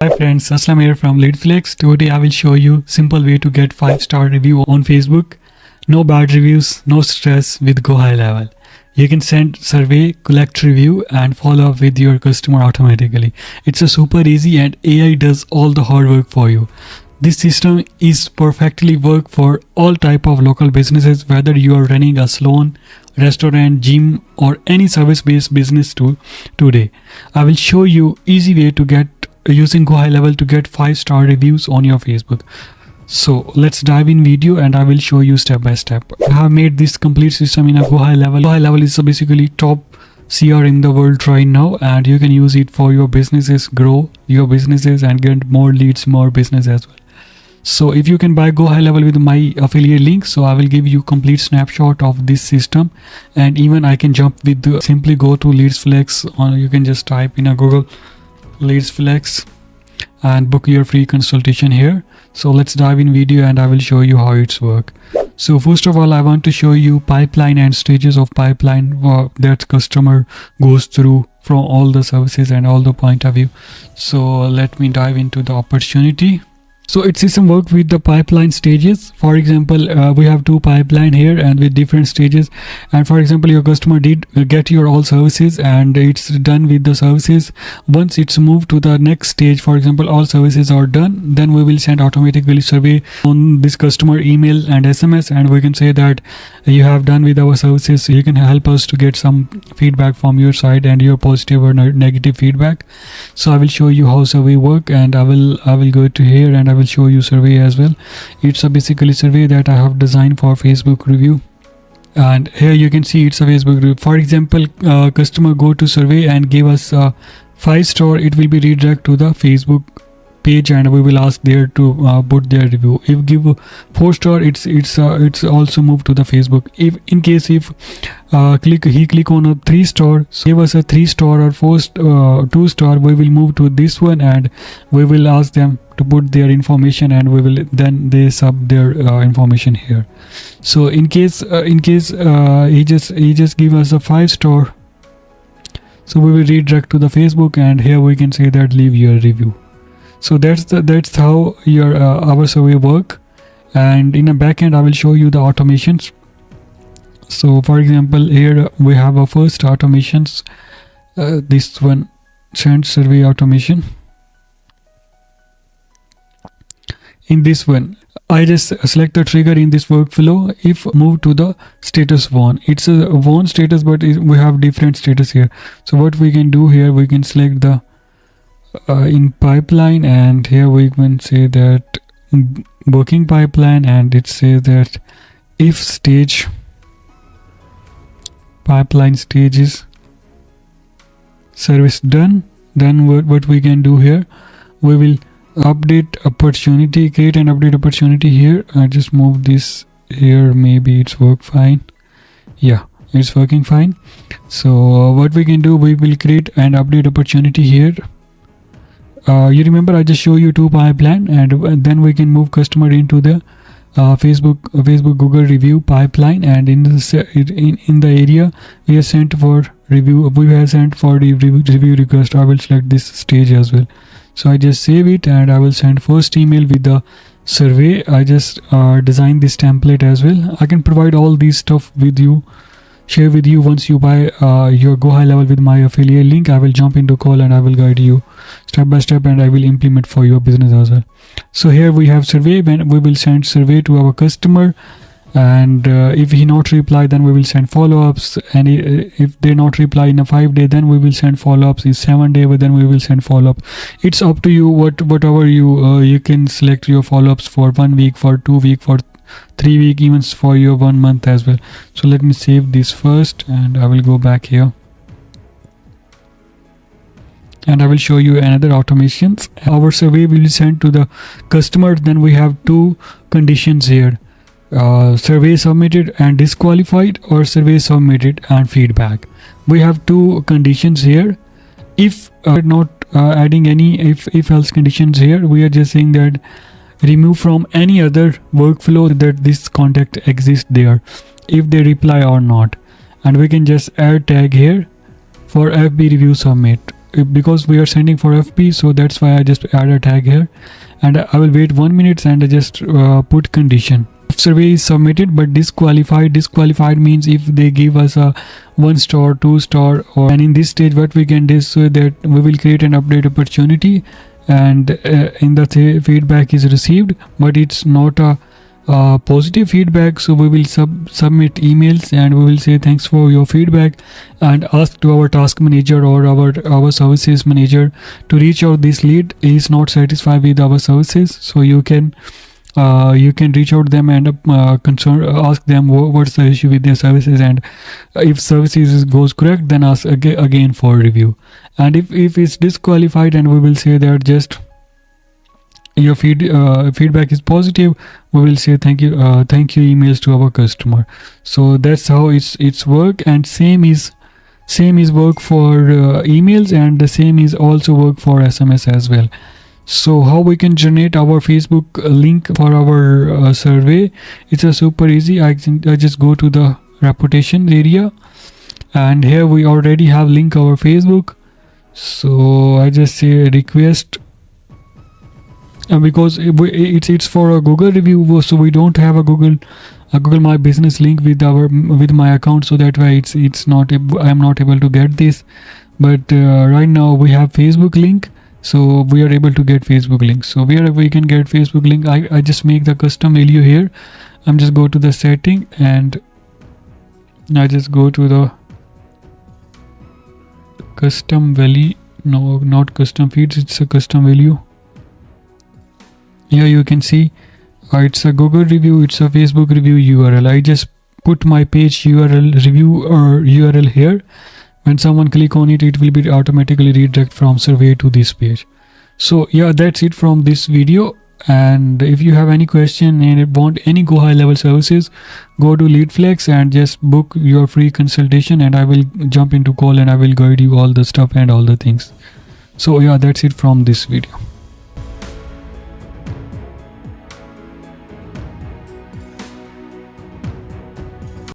Hi friends, Aslam here from LeadFlex. Today I will show you simple way to get 5-star review on Facebook. No bad reviews, no stress with GoHighLevel. You can send survey, collect review and follow up with your customer automatically. It's a super easy and AI does all the hard work for you. This system is perfectly work for all type of local businesses, whether you are running a salon, restaurant, gym or any service-based business today. I will show you easy way to get using GoHighLevel to get 5-star reviews on your Facebook. So let's dive in video and I will show you step by step. I have made this complete system in a GoHighLevel. GoHighLevel is basically top CR in the world right now, and you can use it for your businesses, grow your businesses and get more leads, more business as well. So if you can buy GoHighLevel with my affiliate link, so I will give you complete snapshot of this system, and even I can jump with simply go to LeadsFlex, or you can just type in a Google LeadsFlex and book your free consultation here. So let's dive in video and I will show you how it's work. So first of all, I want to show you pipeline and stages of pipeline that customer goes through from all the services and all the point of view. So let me dive into the opportunity. So its system work with the pipeline stages. For example, we have two pipeline here and with different stages. And for example, your customer did get your all services and it's done with the services. Once it's moved to the next stage, for example, all services are done, then we will send automatically survey on this customer email and SMS, and we can say that you have done with our services. You can help us to get some feedback from your side and your positive or negative feedback. So I will show you how survey work, and I will go to here and I will show you survey as well. It's a basically survey that I have designed for Facebook review, and here you can see it's a Facebook review. For example, customer go to survey and give us a 5-star, it will be redirect to the Facebook page and we will ask there to put their review. If give 4-star, it's also moved to the Facebook. If in case if he click on a 3-star, so give us a 3-star or 2-star, we will move to this one and we will ask them to put their information, and we will then they sub their information here. So in case he just give us a 5-star, so we will redirect to the Facebook, and here we can say that leave your review. So that's how your our survey work. And in a backend I will show you the automations. So for example, here we have a first automations, this one, send survey automation. In this one, I just select the trigger in this workflow. If move to the status 1, it's a 1 status, but we have different status here. So what we can do here, we can select the in pipeline, and here we can say that booking pipeline, and it says that if stage pipeline stages service done, then what we can do here, we will update opportunity, create an update opportunity here. I just move this here, maybe it's work fine. Yeah, it's working fine. So what we can do, we will create an update opportunity here. You remember I just show you two pipeline, and then we can move customer into the Facebook Google review pipeline, and in the area we have sent for review, we have sent for the review request. I will select this stage as well. So I just save it and I will send first email with the survey. I just designed this template as well. I can provide all these stuff with you, share with you once you buy your GoHighLevel with my affiliate link. I will jump into call and I will guide you step by step, and I will implement for your business as well. So here we have survey, when we will send survey to our customer, and if he not reply, then we will send follow-ups, and if they not reply in a 5 day, then we will send follow-ups. In 7 day, but then we will send follow-up. It's up to you, whatever you can select your follow-ups for 1 week, for 2 week, for 3 week, even for your 1 month as well. So let me save this first and I will go back here and I will show you another automations. Our survey will be sent to the customer. Then we have two conditions here, survey submitted and disqualified, or survey submitted and feedback. We have two conditions here. If not adding any if else conditions here, we are just saying that remove from any other workflow that this contact exists there, if they reply or not. And we can just add tag here for FB review submit. because we are sending for FP, so that's why I just add a tag here, and I will wait 1 minute and I just put condition. If survey is submitted but disqualified means if they give us a 1 star, 2 star, or, and in this stage what we can do so that we will create an update opportunity, and in the feedback is received but it's not a positive feedback, so we will submit emails and we will say thanks for your feedback and ask to our task manager or our services manager to reach out. This lead is not satisfied with our services, so you can reach out them and ask them what's the issue with their services, and if services goes correct then ask again for review. And if it's disqualified, and we will say that just your feedback is positive, we will say thank you emails to our customer. So that's how it's work, and same is work for emails, and the same is also work for SMS as well. So how we can generate our Facebook link for our survey? It's a super easy. I just go to the reputation area, and here we already have link our Facebook. So I just say request, because it's for a Google review, so we don't have a Google My Business link with my account, so that way it's not I'm not able to get this. But right now we have Facebook link, so we are able to get Facebook link. So where we can get Facebook link, I just make the custom value here. I'm just go to the setting and I just go to the custom value. No, not custom feeds, it's a custom value. Here you can see it's a Google review, it's a Facebook review URL. I just put my page URL review or URL here. When someone click on it, it will be automatically redirect from survey to this page. So yeah, that's it from this video. And if you have any question and want any GoHighLevel services, go to LeadFlex and just book your free consultation, and I will jump into call and I will guide you all the stuff and all the things. So yeah, that's it from this video.